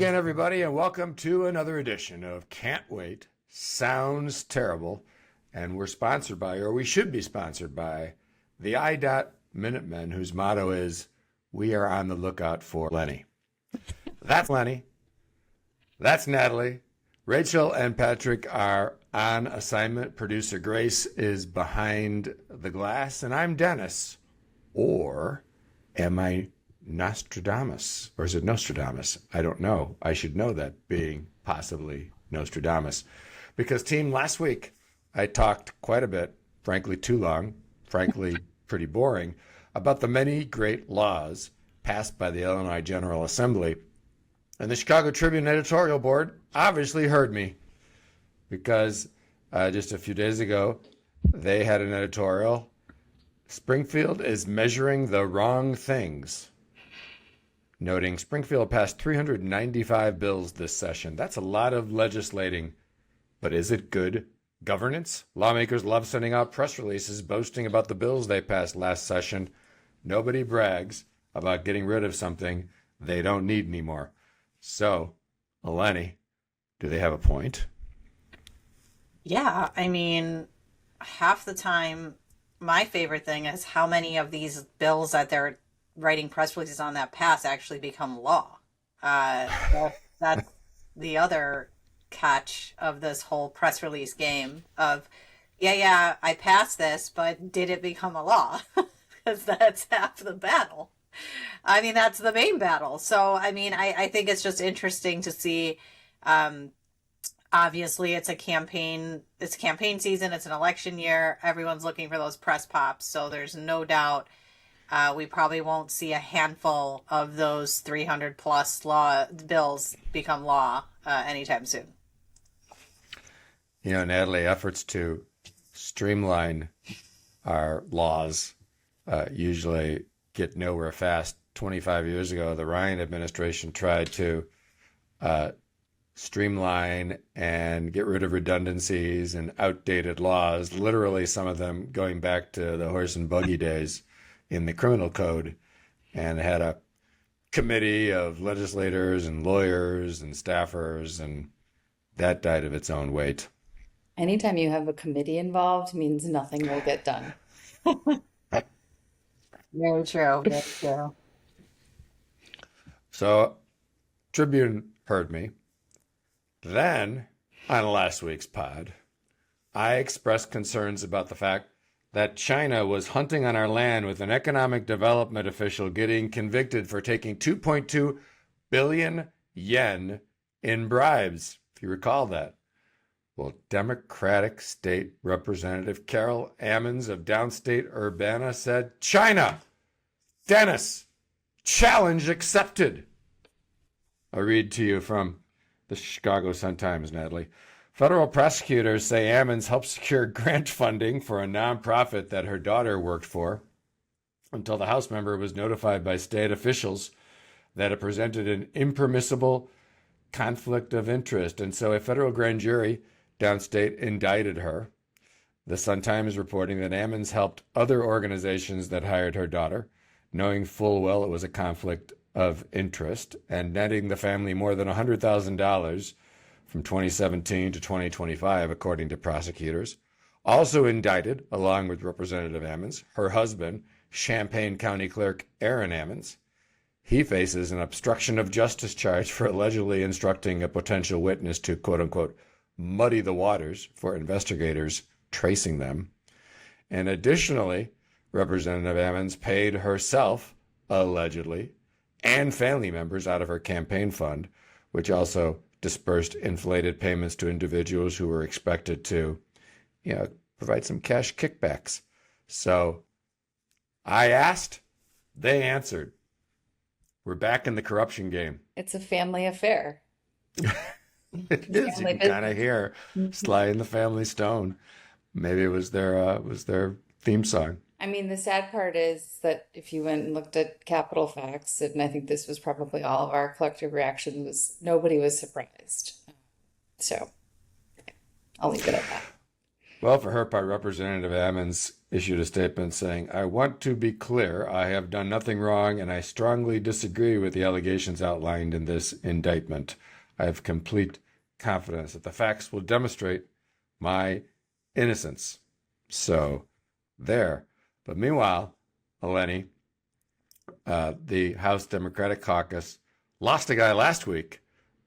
again, everybody, and welcome to another edition of Can't Wait, Sounds Terrible, and we're sponsored by, or we should be sponsored by, the I. Minutemen, whose motto is, we are on the lookout for Eleni. That's Eleni. That's Natalie. Rachel and Patrick are on assignment. Producer Grace is behind the glass, and I'm Dennis. Or am I Nostradamus? Or is it Nostradamus? I don't know. I should know that, being possibly Nostradamus. Because, team, last week I talked quite a bit, frankly too long, frankly pretty boring, about the many great laws passed by the Illinois General Assembly. And the Chicago Tribune Editorial Board obviously heard me, because just a few days ago they had an editorial. Springfield is measuring the wrong things, noting Springfield passed 395 bills this session. That's a lot of legislating, but is it good governance? Lawmakers love sending out press releases boasting about the bills they passed last session. Nobody brags about getting rid of something they don't need anymore. So, Eleni, do they have a point? Yeah, I mean, half the time, my favorite thing is how many of these bills that they're writing press releases on that pass actually become law. That's the other catch of this whole press release game of, yeah, I passed this, but did it become a law? Because that's half the battle. I mean, that's the main battle. So, I mean, I think it's just interesting to see. Obviously, it's campaign season. It's an election year. Everyone's looking for those press pops. So there's no doubt we probably won't see a handful of those 300 plus law bills become law anytime soon. You know, Natalie, efforts to streamline our laws usually get nowhere fast. 25 years ago, the Ryan administration tried to streamline and get rid of redundancies and outdated laws, literally some of them going back to the horse and buggy days in the criminal code, and had a committee of legislators and lawyers and staffers, and that died of its own weight. Anytime you have a committee involved means nothing will get done. Very true. Very true. So, Tribune heard me. Then, on last week's pod, I expressed concerns about the fact that China was hunting on our land, with an economic development official getting convicted for taking 2.2 billion yen in bribes, if you recall that. Well, Democratic State Representative Carol Ammons of downstate Urbana said, China, Dennis, challenge accepted. I'll read to you from the Chicago Sun-Times, Natalie. Federal prosecutors say Ammons helped secure grant funding for a nonprofit that her daughter worked for until the House member was notified by state officials that it presented an impermissible conflict of interest. And so a federal grand jury downstate indicted her. The Sun-Times is reporting that Ammons helped other organizations that hired her daughter, knowing full well it was a conflict of interest, and netting the family more than $100,000 from 2017 to 2025, according to prosecutors. Also indicted, along with Representative Ammons, her husband, Champaign County Clerk Aaron Ammons. He faces an obstruction of justice charge for allegedly instructing a potential witness to, quote-unquote, muddy the waters for investigators tracing them. And additionally, Representative Ammons paid herself, allegedly, and family members out of her campaign fund, which also dispersed inflated payments to individuals who were expected to, provide some cash kickbacks. So I asked, they answered. We're back in the corruption game. It's a family affair. It is. You can kind of hear Sly and the Family Stone. Maybe it was their theme song. I mean, the sad part is that if you went and looked at Capitol Facts, and I think this was probably all of our collective reaction, was nobody was surprised. So I'll leave it at that. Well, for her part, Representative Ammons issued a statement saying, I want to be clear, I have done nothing wrong, and I strongly disagree with the allegations outlined in this indictment. I have complete confidence that the facts will demonstrate my innocence. So, there. But meanwhile, Eleni, the House Democratic Caucus lost a guy last week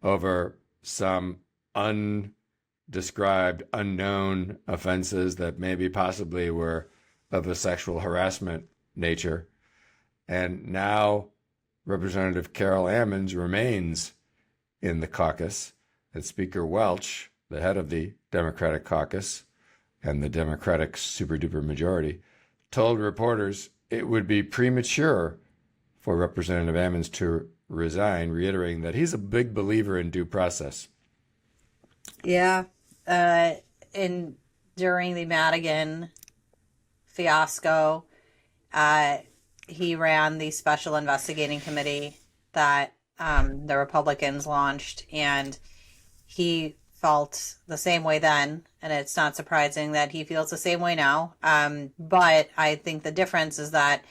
over some undescribed, unknown offenses that maybe possibly were of a sexual harassment nature. And now Representative Carol Ammons remains in the caucus, and Speaker Welch, the head of the Democratic caucus and the Democratic super duper majority, told reporters it would be premature for Representative Ammons to resign, reiterating that he's a big believer in due process. Yeah. During the Madigan fiasco, he ran the special investigating committee that the Republicans launched, and he felt the same way then, and it's not surprising that he feels the same way now. But I think the difference is that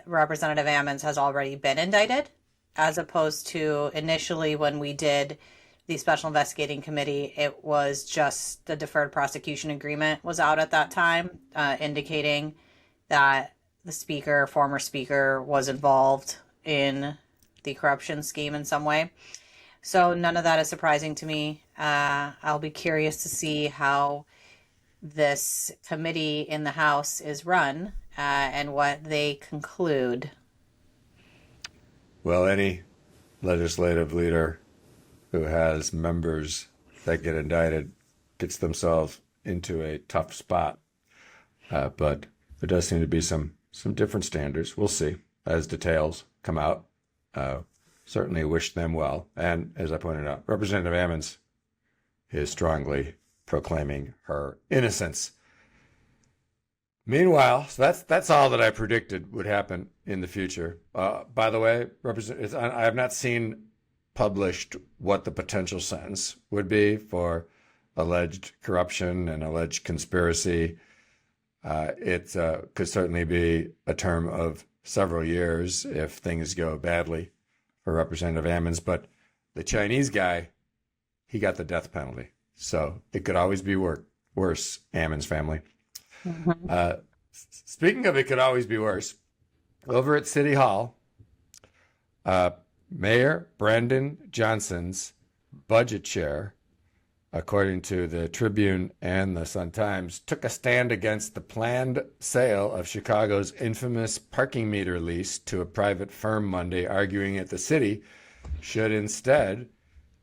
Representative Ammons has already been indicted, as opposed to initially when we did the special investigating committee, it was just the deferred prosecution agreement was out at that time, indicating that the former speaker, was involved in the corruption scheme in some way. So none of that is surprising to me. I'll be curious to see how this committee in the House is run and what they conclude. Well, any legislative leader who has members that get indicted gets themselves into a tough spot. But there does seem to be some different standards. We'll see as details come out. Certainly wish them well. And as I pointed out, Representative Ammons is strongly proclaiming her innocence. Meanwhile, so that's all that I predicted would happen in the future. By the way, I have not seen published what the potential sentence would be for alleged corruption and alleged conspiracy. It could certainly be a term of several years if things go badly for Representative Ammons. But the Chinese guy, he got the death penalty. So it could always be worse, Ammons family. Mm-hmm. Speaking of it could always be worse, over at City Hall, Mayor Brandon Johnson's budget chair, according to the Tribune and the Sun-Times, took a stand against the planned sale of Chicago's infamous parking meter lease to a private firm Monday, arguing that the city should instead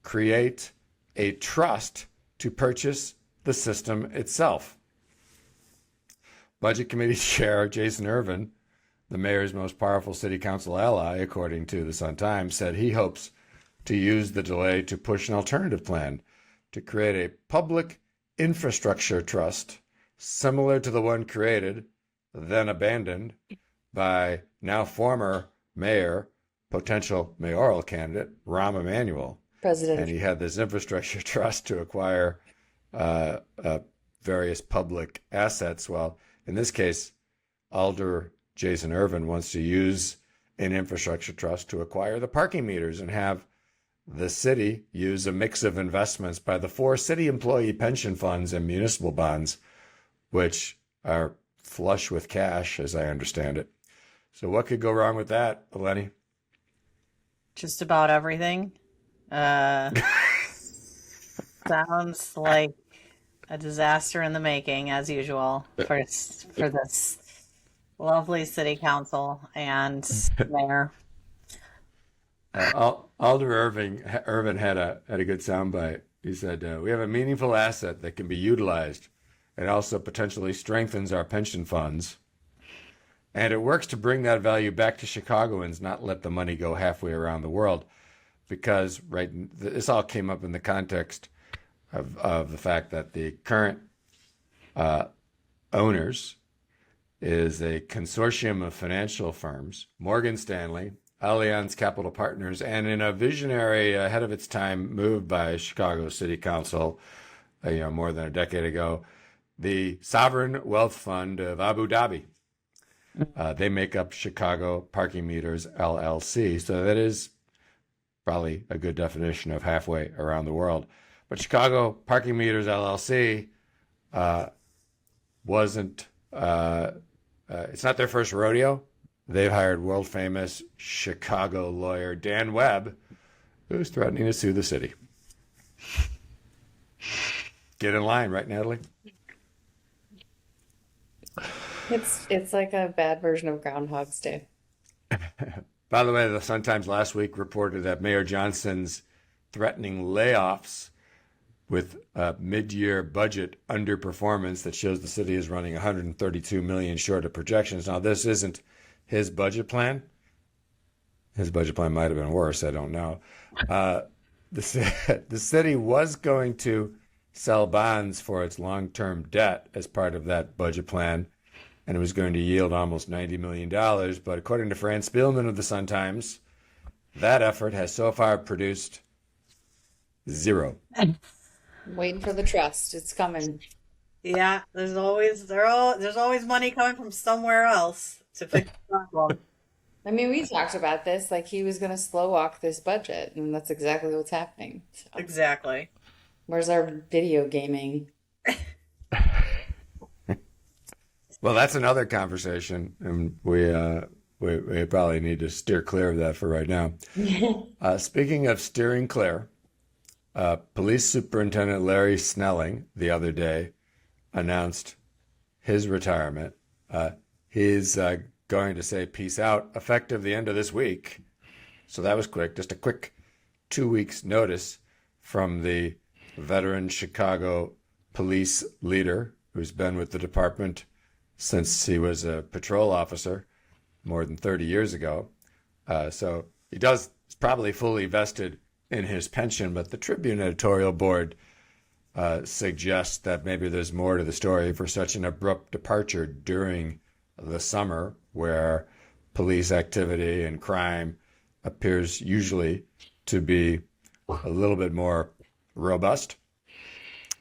create a trust to purchase the system itself. Budget Committee Chair Jason Irvin, the mayor's most powerful city council ally, according to the Sun-Times, said he hopes to use the delay to push an alternative plan to create a public infrastructure trust similar to the one created, then abandoned, by now former mayor, potential mayoral candidate, Rahm Emanuel. President. And he had this infrastructure trust to acquire various public assets. Well, in this case, Alder Jason Irvin wants to use an infrastructure trust to acquire the parking meters and have the city use a mix of investments by the 4 city employee pension funds and municipal bonds, which are flush with cash, as I understand it. So what could go wrong with that, Eleni? Just about everything. Sounds like a disaster in the making, as usual, for this lovely city council and mayor. Alder Irvin had a good soundbite. He said, "We have a meaningful asset that can be utilized, and also potentially strengthens our pension funds, and it works to bring that value back to Chicagoans, not let the money go halfway around the world." Because this all came up in the context of the fact that the current owners is a consortium of financial firms, Morgan Stanley, Allianz Capital Partners, and in a visionary, ahead of its time move by Chicago City Council, more than a decade ago, the sovereign wealth fund of Abu Dhabi. They make up Chicago Parking Meters LLC. So that is probably a good definition of halfway around the world. But Chicago Parking Meters LLC wasn't, it's not their first rodeo. They've hired world famous Chicago lawyer Dan Webb, who's threatening to sue the city. Get in line, right, Natalie? It's like a bad version of Groundhog's Day. By the way, the Sun-Times last week reported that Mayor Johnson's threatening layoffs with a mid-year budget underperformance that shows the city is running 132 million short of projections. Now, this isn't his budget plan. His budget plan might have been worse. I don't know. The city was going to sell bonds for its long-term debt as part of that budget plan, and it was going to yield almost $90 million. But according to Fran Spielman of the Sun-Times, that effort has so far produced zero. Waiting for the trust. It's coming. Yeah, there's always money coming from somewhere else to fix the problem. I mean, we talked about this, like he was going to slow walk this budget, and that's exactly what's happening. So, Exactly. where's our video gaming? Well, that's another conversation, and we probably need to steer clear of that for right now. Speaking of steering clear, Police Superintendent Larry Snelling the other day announced his retirement. He's going to say peace out effective the end of this week. So that was quick, just a quick 2 weeks notice from the veteran Chicago police leader who's been with the department since he was a patrol officer more than 30 years ago. So he's probably fully vested in his pension, but the Tribune editorial board suggests that maybe there's more to the story for such an abrupt departure during the summer where police activity and crime appears usually to be a little bit more robust.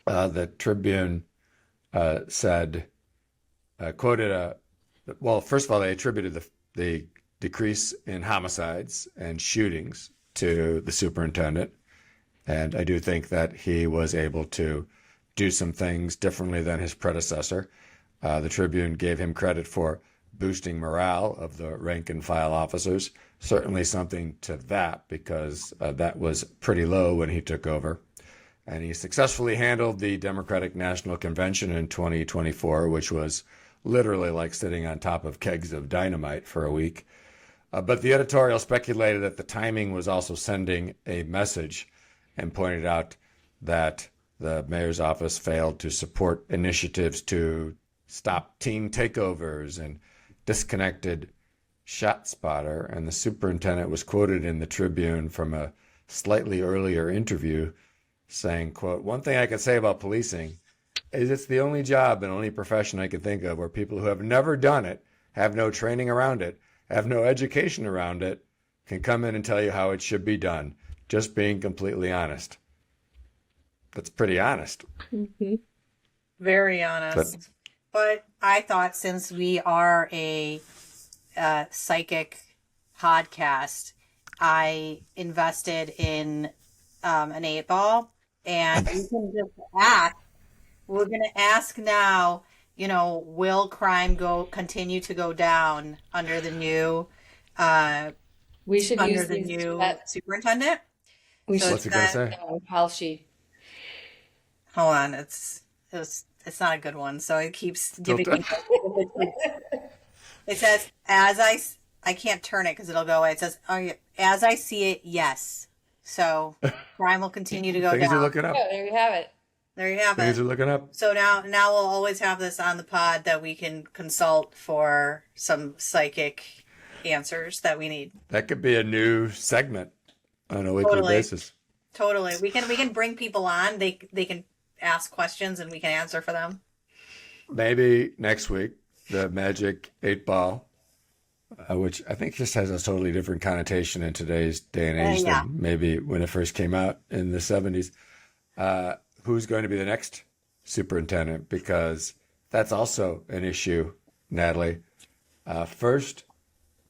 The Tribune quoted well, first of all, they attributed the decrease in homicides and shootings to the superintendent. And I do think that he was able to do some things differently than his predecessor. The Tribune gave him credit for boosting morale of the rank and file officers. Certainly something to that, because that was pretty low when he took over. And he successfully handled the Democratic National Convention in 2024, which was literally like sitting on top of kegs of dynamite for a week. But the editorial speculated that the timing was also sending a message and pointed out that the mayor's office failed to support initiatives to stop teen takeovers and disconnected ShotSpotter. And the superintendent was quoted in the Tribune from a slightly earlier interview saying, quote, "One thing I can say about policing is it's the only job and only profession I can think of where people who have never done it, have no training around it, have no education around it, can come in and tell you how it should be done. Just being completely honest." That's pretty honest. Very honest. But I thought, since we are a psychic podcast, I invested in an 8-ball, and we can just ask. We're going to ask now, will crime continue to go down under the new We should under use the these new that superintendent? we So should What's it going to say? Halsey. Hold on, it's not a good one. So it keeps giving me. It says, I can't turn it because it'll go away. It says, as I see it, yes. So crime will continue to go Things down. are looking up. Oh, there you have it. There you have Things it. are looking up. So now we'll always have this on the pod that we can consult for some psychic answers that we need. That could be a new segment on a weekly Totally. basis. Totally. We can bring people on. They can ask questions and we can answer for them. Maybe next week, the Magic 8-Ball, which I think just has a totally different connotation in today's day and age Yeah. than maybe when it first came out in the 70s. Who's going to be the next superintendent, because that's also an issue, Natalie. First,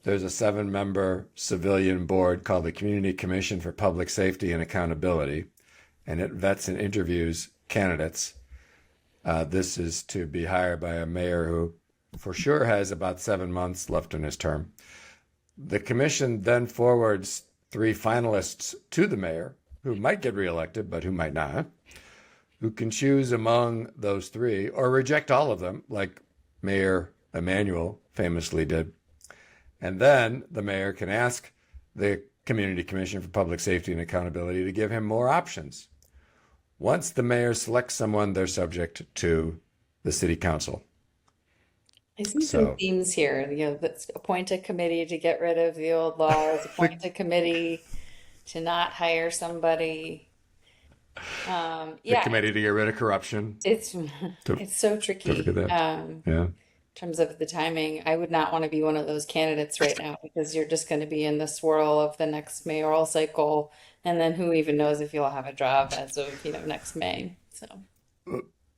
there's a 7-member civilian board called the Community Commission for Public Safety and Accountability, and it vets and interviews candidates. This is to be hired by a mayor who for sure has about 7 months left in his term. The commission then forwards 3 finalists to the mayor, who might get reelected, but who might not, who can choose among those 3 or reject all of them, like Mayor Emanuel famously did. And then the mayor can ask the Community Commission for Public Safety and Accountability to give him more options. Once the mayor selects someone, they're subject to the city council. I see some themes here. Let's appoint a committee to get rid of the old laws, appoint a committee to not hire somebody. The committee to get rid of corruption. It's so tricky. Yeah. In terms of the timing, I would not want to be one of those candidates right now, because you're just going to be in the swirl of the next mayoral cycle, and then who even knows if you'll have a job as of next May. So,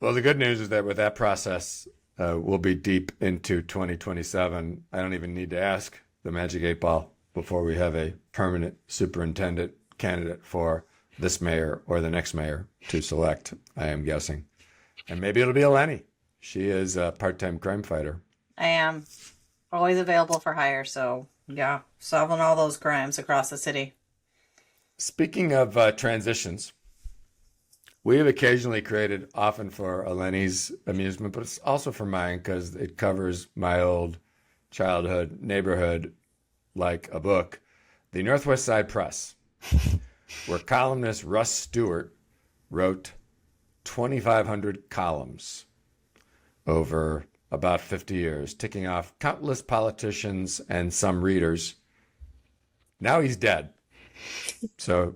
well, the good news is that with that process, we'll be deep into 2027. I don't even need to ask the Magic 8 Ball before we have a permanent superintendent candidate for this mayor or the next mayor to select, I am guessing. And maybe it'll be Eleni. She is a part-time crime fighter. I am always available for hire, so yeah, solving all those crimes across the city. Speaking of transitions, we have occasionally created, often for Eleni's amusement, but it's also for mine because it covers my old childhood neighborhood like a book, the Northwest Side Press, where columnist Russ Stewart wrote 2,500 columns over about 50 years, ticking off countless politicians and some readers. Now he's dead, so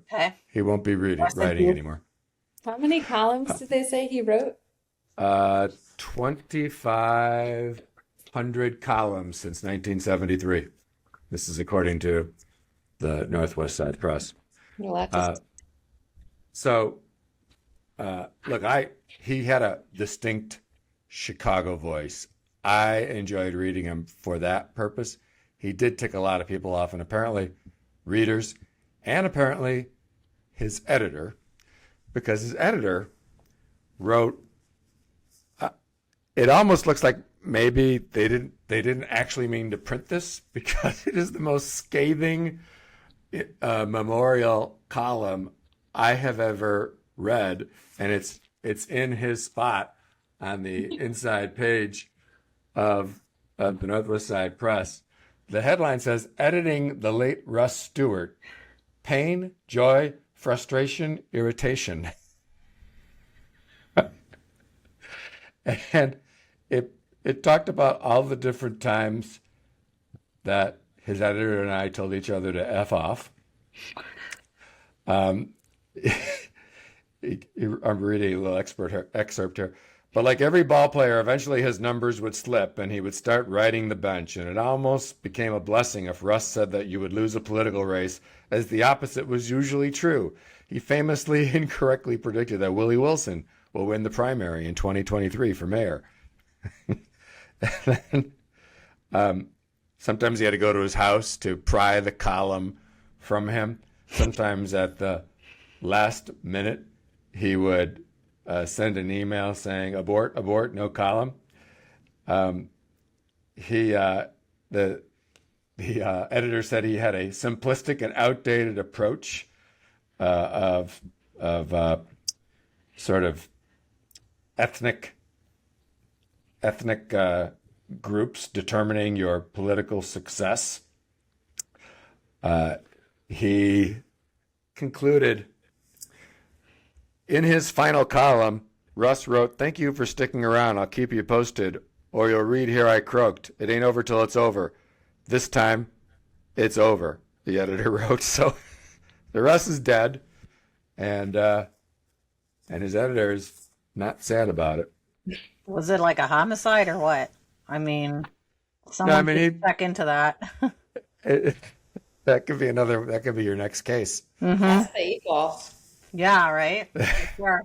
he won't be writing anymore. how many columns did they say he wrote? 2,500 columns since 1973. This is according to the Northwest Side Press. Look, he had a distinct Chicago voice. I enjoyed reading him for that purpose. He did tick a lot of people off, and apparently readers, and apparently his editor, because his editor wrote, it almost looks like maybe they didn't actually mean to print this, because it is the most scathing memorial column I have ever read, and it's in his spot on the inside page of the Northwest Side Press. The headline says, "Editing the late Russ Stewart: Pain, Joy, Frustration, Irritation." And it talked about all the different times that his editor and I told each other to F off. I'm reading a little excerpt here. But like every ball player, eventually his numbers would slip and he would start riding the bench. And it almost became a blessing if Russ said that you would lose a political race, as the opposite was usually true. He famously incorrectly predicted that Willie Wilson will win the primary in 2023 for mayor. And then, sometimes he had to go to his house to pry the column from him. Sometimes at the last minute, he would send an email saying, "Abort, abort, no column." The editor said he had a simplistic and outdated approach of sort of ethnic groups determining your political success. He concluded, in his final column, Russ wrote, "Thank you for sticking around. I'll keep you posted, or you'll read here I croaked. It ain't over till it's over. This time, it's over," the editor wrote. So the Russ is dead, and his editor is not sad about it. Was it like a homicide or what? I mean, someone should check into that. That could be your next case. That's the 8 Ball. Yeah, right. Sure.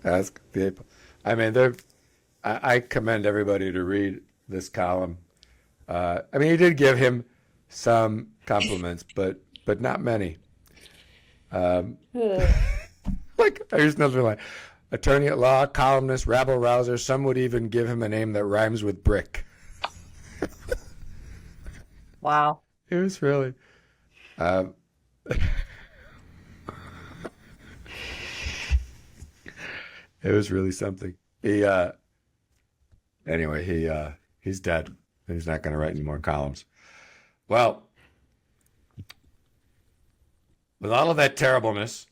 Ask the. I mean, I commend everybody to read this column. I mean, he did give him some compliments, but not many. Like, here's another line. Attorney at law, columnist, rabble rouser. Some would even give him a name that rhymes with brick. Wow. It was really. It was really something. He anyway, he's dead. He's not going to write any more columns. Well, with all of that terribleness,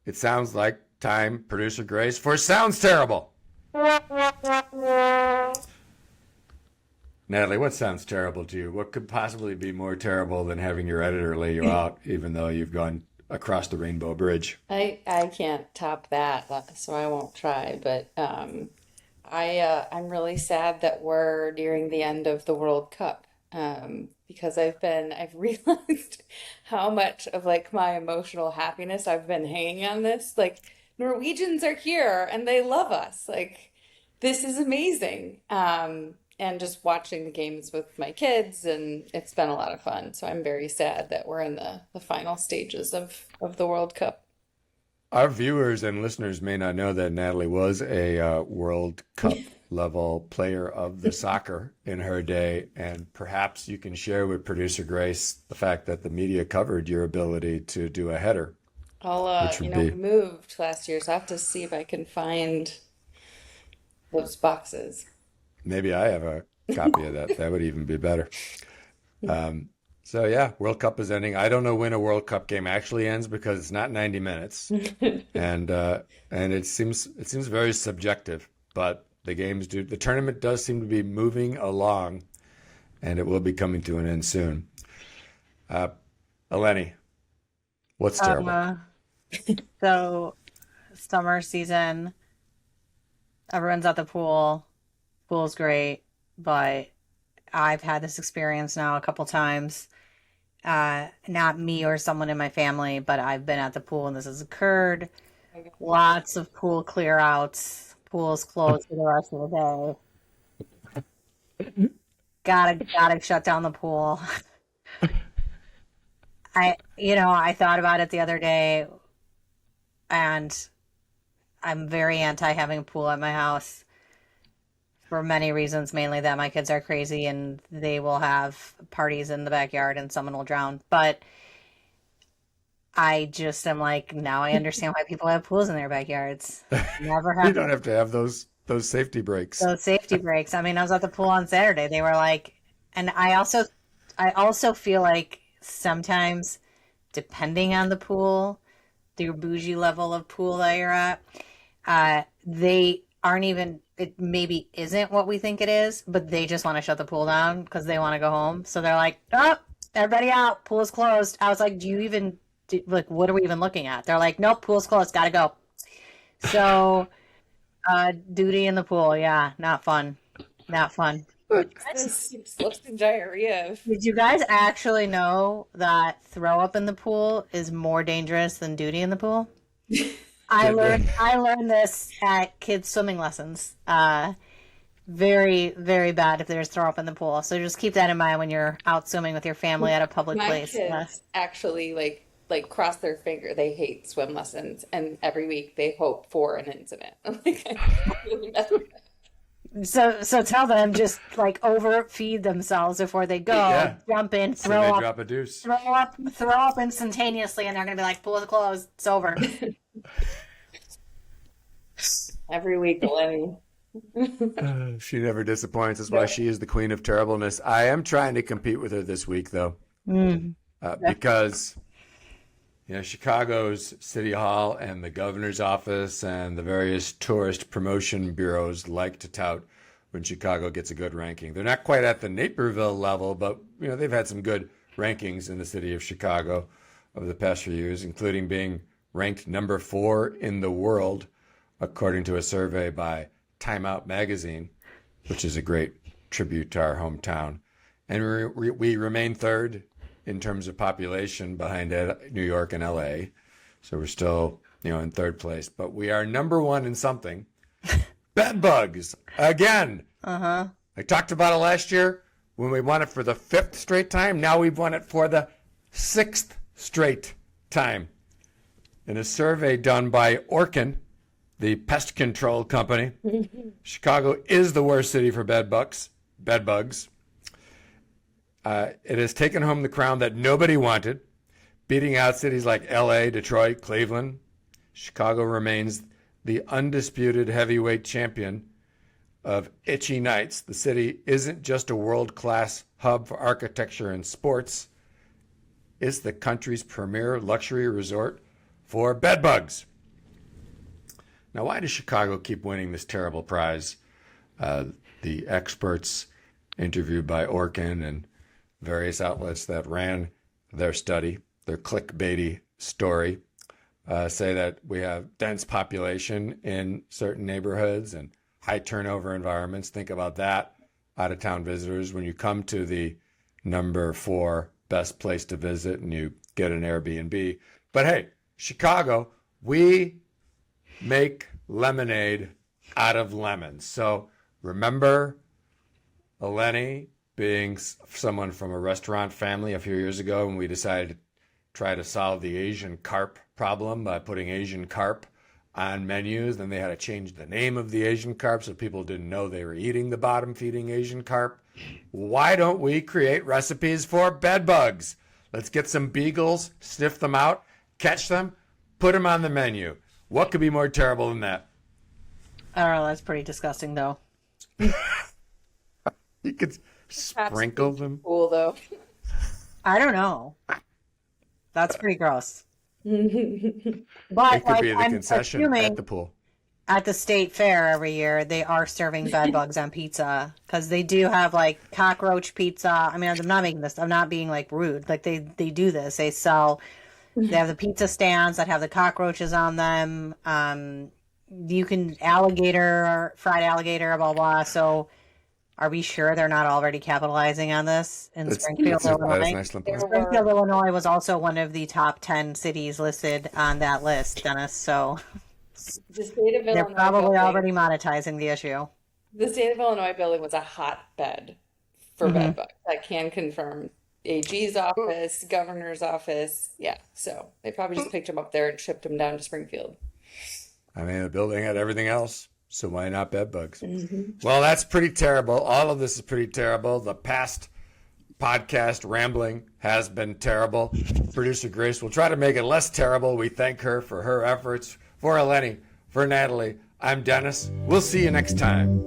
it sounds like time, producer Grace, for Sounds Terrible. Natalie, what sounds terrible to you? What could possibly be more terrible than having your editor lay you out, even though you've gone across the Rainbow Bridge? I can't top that, so I won't try. But I'm really sad that we're nearing the end of the World Cup, because I've realized how much of like my emotional happiness I've been hanging on this. Like, Norwegians are here and they love us. Like, this is amazing. And just watching the games with my kids, and it's been a lot of fun. So I'm very sad that we're in the final stages of the World Cup. Our viewers and listeners may not know that Natalie was a World Cup level player of the soccer in her day, and perhaps you can share with producer Grace the fact that the media covered your ability to do a header. We moved last year, so I have to see if I can find those boxes. Maybe I have a copy of that. That would even be better. So yeah, World Cup is ending. I don't know when a World Cup game actually ends because it's not 90 minutes, and it seems very subjective. But the tournament does seem to be moving along, and it will be coming to an end soon. Eleni, what's terrible? So, summer season, everyone's at the pool. Pool's great, but I've had this experience now a couple times. Not me or someone in my family, but I've been at the pool and this has occurred. Lots of pool clear outs. Pool's closed for the rest of the day. Gotta shut down the pool. I thought about it the other day, and I'm very anti having a pool at my house for many reasons, mainly that my kids are crazy and they will have parties in the backyard and someone will drown. But I just am like, now I understand why people have pools in their backyards. Never have. You don't have to have those safety breaks. Those safety breaks. I mean, I was at the pool on Saturday. They were like, and I also feel like sometimes, depending on the pool, the bougie level of pool that you're at, they aren't even, it maybe isn't what we think it is, but they just want to shut the pool down because they want to go home. So they're like, oh, everybody out, pool is closed. I was like, what are we even looking at? They're like, nope, pool's closed, gotta go. So duty in the pool, yeah, not fun. Explosive diarrhea. Did you guys actually know that throw up in the pool is more dangerous than duty in the pool? I learned this at kids' swimming lessons. Very, very bad if there's throw up in the pool. So just keep that in mind when you're out swimming with your family at a public place. My kids actually like cross their finger. They hate swim lessons, and every week they hope for an incident. So tell them just like overfeed themselves before they go. Jump in, throw up, drop a deuce. throw up instantaneously, and they're gonna be like, "Pool is closed. It's over." Every week, Eleni. She never disappoints. That's why she is the queen of terribleness. I am trying to compete with her this week, though, because Chicago's City Hall and the governor's office and the various tourist promotion bureaus like to tout when Chicago gets a good ranking. They're not quite at the Naperville level, but they've had some good rankings in the city of Chicago over the past few years, including being ranked number 4 in the world, according to a survey by Time Out magazine, which is a great tribute to our hometown. And we remain third in terms of population behind New York and LA. So we're still in third place. But we are number one in something. Bed bugs again. I talked about it last year when we won it for the 5th straight time. Now we've won it for the 6th straight time. In a survey done by Orkin, the pest control company, Chicago is the worst city for bed bugs. It has taken home the crown that nobody wanted, beating out cities like LA, Detroit, Cleveland. Chicago remains the undisputed heavyweight champion of itchy nights. The city isn't just a world-class hub for architecture and sports. It's the country's premier luxury resort for bed bugs. Now, why does Chicago keep winning this terrible prize? The experts interviewed by Orkin and various outlets that ran their study, their clickbaity story, say that we have dense population in certain neighborhoods and high turnover environments. Think about that, out-of-town visitors. When you come to the number 4 best place to visit and you get an Airbnb. But hey, Chicago, we make lemonade out of lemons. So remember Eleni being someone from a restaurant family a few years ago when we decided to try to solve the Asian carp problem by putting Asian carp on menus. Then they had to change the name of the Asian carp so people didn't know they were eating the bottom-feeding Asian carp. Why don't we create recipes for bed bugs? Let's get some beagles, sniff them out, catch them, put them on the menu. What could be more terrible than that? I don't know. That's pretty disgusting, though. You could sprinkle them. Cool though. I don't know. That's pretty gross. But It could be the I'm concession assuming at the pool. at the state fair every year they are serving bed bugs on pizza because they do have like cockroach pizza. I mean, I'm not making this. I'm not being like rude. Like they do this. They have the pizza stands that have the cockroaches on them. You can fried alligator, blah blah. So, are we sure they're not already capitalizing on this in Springfield, Illinois? Nice little place. Springfield, Illinois was also one of the top 10 cities listed on that list, Dennis. So The state of they're Illinois probably building, already monetizing the issue. the state of Illinois building was a hotbed for bed bugs. I can confirm. AG's office, governor's office, yeah. So they probably just picked them up there and shipped them down to Springfield. I mean, the building had everything else, so why not bed bugs? Well, that's pretty terrible. All of this is pretty terrible. The past podcast rambling has been terrible. Producer Grace will try to make it less terrible. We thank her for her efforts. For Eleni, for Natalie, I'm Dennis. We'll see you next time.